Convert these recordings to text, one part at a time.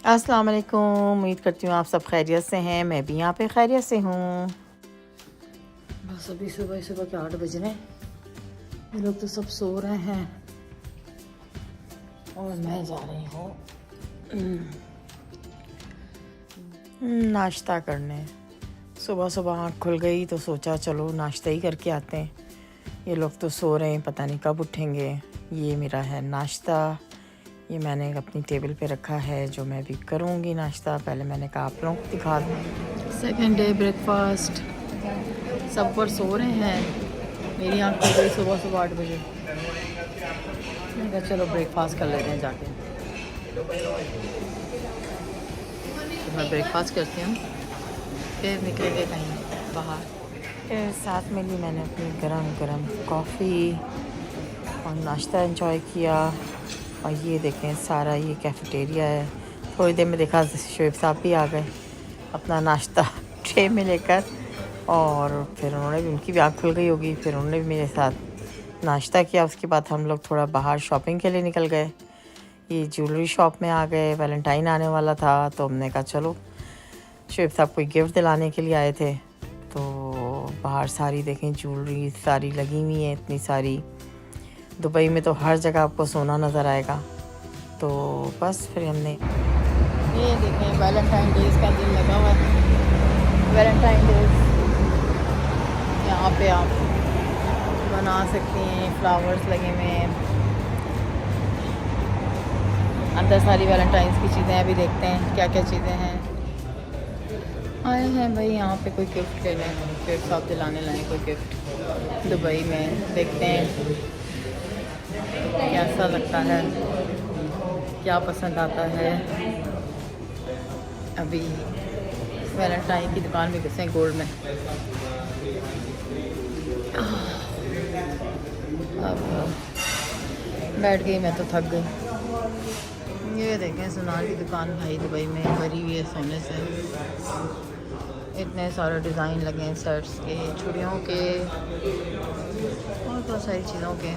अस्सलाम वालेकुम। उम्मीद करती हूँ आप सब खैरियत से हैं। मैं भी यहाँ पे खैरियत से हूँ। बस अभी सुबह सुबह के 8 बज रहे हैं। ये लोग तो सब सो रहे हैं और मैं जा रही हूँ नाश्ता करने। सुबह सुबह आँख खुल गई तो सोचा चलो नाश्ता ही करके आते हैं। ये लोग तो सो रहे हैं, पता नहीं कब उठेंगे। ये मेरा है नाश्ता। ये मैंने अपनी टेबल पे रखा है, जो मैं भी करूँगी नाश्ता। पहले मैंने कहा आप लोगों को दिखा दूँ। Second day breakfast. सब पर सो रहे हैं। मेरी आँख खुल गई सुबह सुबह 8 बजे। मैंने कहा चलो ब्रेकफास्ट कर लेते हैं जाके। तो मैं ब्रेकफास्ट करती हूँ, फिर निकलेंगे कहीं बाहर। फिर साथ में ली मैंने अपनी गरम गरम कॉफ़ी और नाश्ता एंजॉय किया। और ये देखें सारा ये कैफेटेरिया है। थोड़ी देर में देखा शोएब साहब भी आ गए अपना नाश्ता ट्रे में लेकर, और फिर उन्होंने भी, उनकी भी आँख खुल गई होगी, फिर उन्होंने भी मेरे साथ नाश्ता किया। उसके बाद हम लोग थोड़ा बाहर शॉपिंग के लिए निकल गए। ये ज्वेलरी शॉप में आ गए। वैलेंटाइन आने वाला था तो हमने कहा चलो, शोएब साहब कोई गिफ्ट दिलाने के लिए आए थे। तो बाहर सारी देखें ज्वेलरी सारी लगी हुई है, इतनी सारी। दुबई में तो हर जगह आपको सोना नज़र आएगा। तो बस फिर हमने ये देखें वैलेंटाइन डेज़ का दिन लगा हुआ है। वैलेंटाइन डेज़ यहाँ पे आप बना सकती हैं, फ्लावर्स लगे हुए हैं अंदर। सारी वैलेंटाइंस की चीज़ें अभी देखते हैं क्या क्या चीज़ें हैं। आए हैं भाई यहाँ पे कोई गिफ्ट ले लें, फिर साहब दिलाने लाएँ कोई गिफ्ट दुबई में। देखते हैं कैसा लगता है, क्या पसंद आता है। अभी वैलेंटाइन की दुकान में घुसे गोल्ड में। अब बैठ गई, मैं तो थक गई। ये देखें सोनार की दुकान भाई दुबई में भरी हुई है सोने से। इतने सारे डिज़ाइन लगे हैं शर्ट्स के, चूड़ियों के और बहुत सारी चीज़ों के।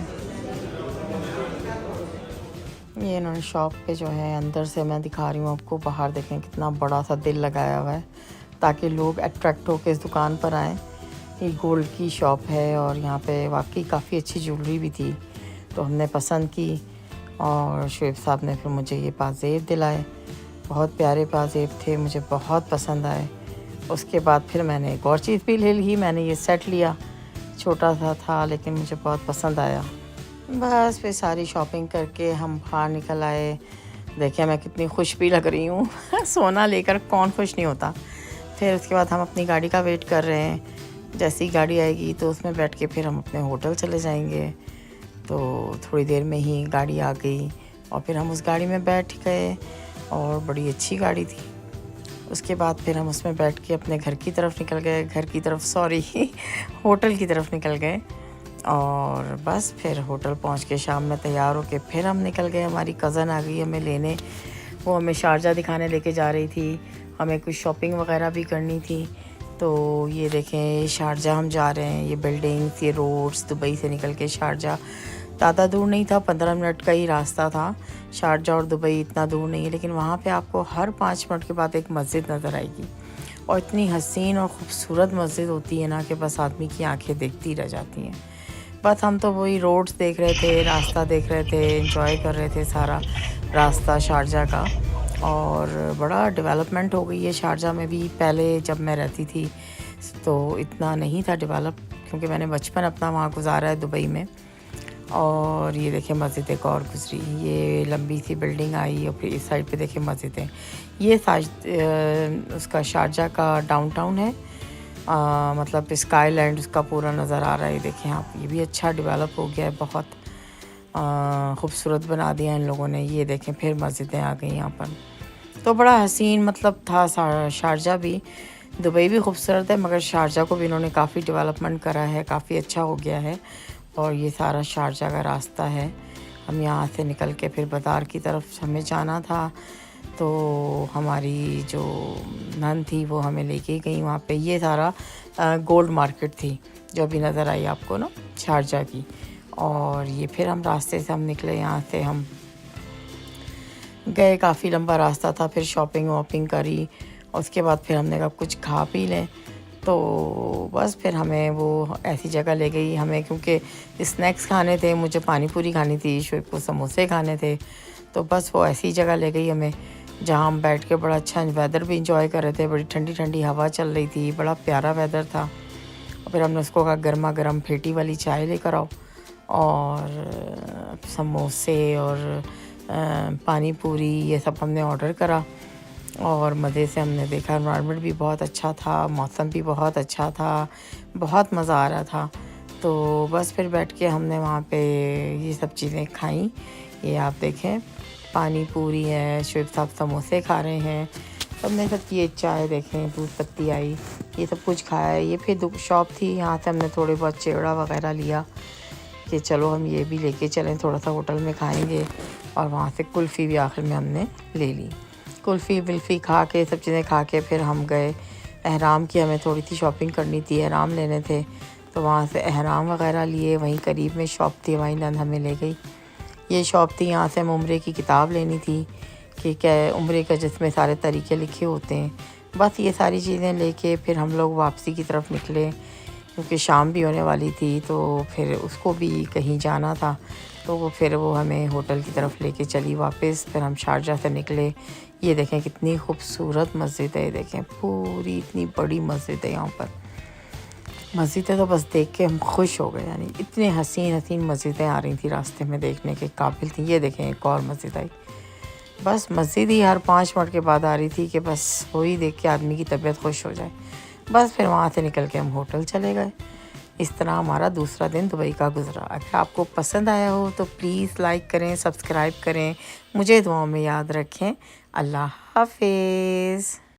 ये इन्होंने शॉप पे जो है, अंदर से मैं दिखा रही हूँ आपको, बाहर देखें कितना बड़ा सा दिल लगाया हुआ है ताकि लोग अट्रैक्ट होकर इस दुकान पर आएँ। ये गोल्ड की शॉप है और यहाँ पे वाकई काफ़ी अच्छी ज्वेलरी भी थी, तो हमने पसंद की। और शोएब साहब ने फिर मुझे ये पाजेब दिलाए। बहुत प्यारे पाजेब थे, मुझे बहुत पसंद आए। उसके बाद फिर मैंने एक और चीज़ भी ले ली। मैंने ये सेट लिया, छोटा सा था लेकिन मुझे बहुत पसंद आया। बस फिर सारी शॉपिंग करके हम बाहर निकल आए। देखिए मैं कितनी खुश भी लग रही हूँ सोना लेकर कौन खुश नहीं होता। फिर उसके बाद हम अपनी गाड़ी का वेट कर रहे हैं। जैसी गाड़ी आएगी तो उसमें बैठ के फिर हम अपने होटल चले जाएंगे। तो थोड़ी देर में ही गाड़ी आ गई और फिर हम उस गाड़ी में बैठ गए और बड़ी अच्छी गाड़ी थी। उसके बाद फिर हम उसमें बैठ के अपने घर की तरफ निकल गए। घर की तरफ सॉरी होटल की तरफ निकल गए। और बस फिर होटल पहुंच के शाम में तैयार होके फिर हम निकल गए। हमारी कज़न आ गई हमें लेने। वो हमें शारजा दिखाने लेके जा रही थी। हमें कुछ शॉपिंग वगैरह भी करनी थी। तो ये देखें शारजा हम जा रहे हैं। ये बिल्डिंग्स, ये रोड्स, दुबई से निकल के शारजा ज़्यादा दूर नहीं था, 15 मिनट का ही रास्ता था। शारजा और दुबई इतना दूर नहीं है, लेकिन वहाँ पे आपको हर 5 मिनट के बाद एक मस्जिद नज़र आएगी। और इतनी हसीन और ख़ूबसूरत मस्जिद होती है ना कि बस आदमी की आंखें देखती रह जाती हैं। बस हम तो वही रोड्स देख रहे थे, रास्ता देख रहे थे, एंजॉय कर रहे थे सारा रास्ता शारजा का। और बड़ा डेवलपमेंट हो गई है शारजा में भी। पहले जब मैं रहती थी तो इतना नहीं था डेवलप, क्योंकि मैंने बचपन अपना वहाँ गुजारा है दुबई में। और ये देखिए मस्जिद एक और गुजरी, ये लंबी सी बिल्डिंग आई और फिर इस साइड पे देखिए मस्जिदें। ये उसका शारजा का डाउनटाउन है। मतलब स्काईलैंड उसका पूरा नज़र आ रहा है। देखें आप, ये भी अच्छा डेवलप हो गया है, बहुत खूबसूरत बना दिया इन लोगों ने। ये देखें फिर मस्जिदें आ गई यहाँ पर। तो बड़ा हसीन मतलब था शारजा भी। दुबई भी खूबसूरत है, मगर शारजा को भी इन्होंने काफ़ी डेवलपमेंट करा है, काफ़ी अच्छा हो गया है। और ये सारा शारजा का रास्ता है। हम यहाँ से निकल के फिर बाज़ार की तरफ हमें जाना था। तो हमारी जो नन थी वो हमें लेके गई वहाँ पे। ये सारा गोल्ड मार्केट थी जो अभी नज़र आई आपको ना, शारजा की। और ये फिर हम रास्ते से हम निकले, यहाँ से हम गए, काफ़ी लंबा रास्ता था, फिर शॉपिंग वॉपिंग करी और उसके बाद फिर हमने कहा कुछ खा पी लें। तो बस फिर हमें वो ऐसी जगह ले गई हमें, क्योंकि स्नैक्स खाने थे, मुझे पानी पूरी खानी थी, शोएब को समोसे खाने थे। तो बस वो ऐसी जगह ले गई हमें जहाँ हम बैठ के बड़ा अच्छा वेदर भी इंजॉय कर रहे थे, बड़ी ठंडी ठंडी हवा चल रही थी, बड़ा प्यारा वेदर था। और फिर हमने उसको कहा गर्मा गर्म फेटी वाली चाय लेकर आओ और समोसे और पानी पूरी ये सब हमने ऑर्डर करा और मज़े से हमने देखा। एनवायरनमेंट भी बहुत अच्छा था, मौसम भी बहुत अच्छा था, बहुत मज़ा आ रहा था। तो बस फिर बैठ के हमने वहाँ पे ये सब चीज़ें खाई। ये आप देखें पानी पूरी है, शोएब साहब समोसे खा रहे हैं, हमने सब ये चाय देखें, दूध पत्ती आई, ये सब कुछ खाया। ये फिर शॉप थी, यहाँ से हमने थोड़े बहुत चिवड़ा वगैरह लिया कि चलो हम ये भी लेके चलें, थोड़ा सा होटल में खाएंगे। और वहाँ से कुल्फ़ी भी आखिर में हमने ले ली। कुल्फ़ी वुल्फ़ी खा के सब चीज़ें खा के फिर हम गए एहराम की, हमें थोड़ी सी शॉपिंग करनी थी, एहराम लेने थे। तो वहाँ से एहराम वगैरह लिए, वहीं करीब में शॉप थी, वहीं नंद हमें ले गई। ये शॉप थी, यहाँ से हमें उम्रे की किताब लेनी थी कि क्या उम्रे का, जिसमें सारे तरीके लिखे होते हैं। बस ये सारी चीज़ें लेके फिर हम लोग वापसी की तरफ निकले, क्योंकि शाम भी होने वाली थी, तो फिर उसको भी कहीं जाना था। तो वो हमें होटल की तरफ लेके चली वापस। फिर हम शारजाह से निकले। ये देखें कितनी खूबसूरत मस्जिद है, ये देखें पूरी इतनी बड़ी मस्जिद है यहाँ पर। मस्जिदें तो बस देख के हम खुश हो गए, यानी इतनी हसीन हसीन मस्जिदें आ रही थी रास्ते में, देखने के काबिल थी। ये देखें एक और मस्जिद आई, बस मस्जिद ही हर 5 मिनट के बाद आ रही थी कि बस वही देख के आदमी की तबीयत खुश हो जाए। बस फिर वहाँ से निकल के हम होटल चले गए। इस तरह हमारा दूसरा दिन दुबई का गुजरा। अगर आपको पसंद आया हो तो प्लीज़ लाइक करें, सब्सक्राइब करें, मुझे दुआओं में याद रखें। अल्लाह हाफिज़।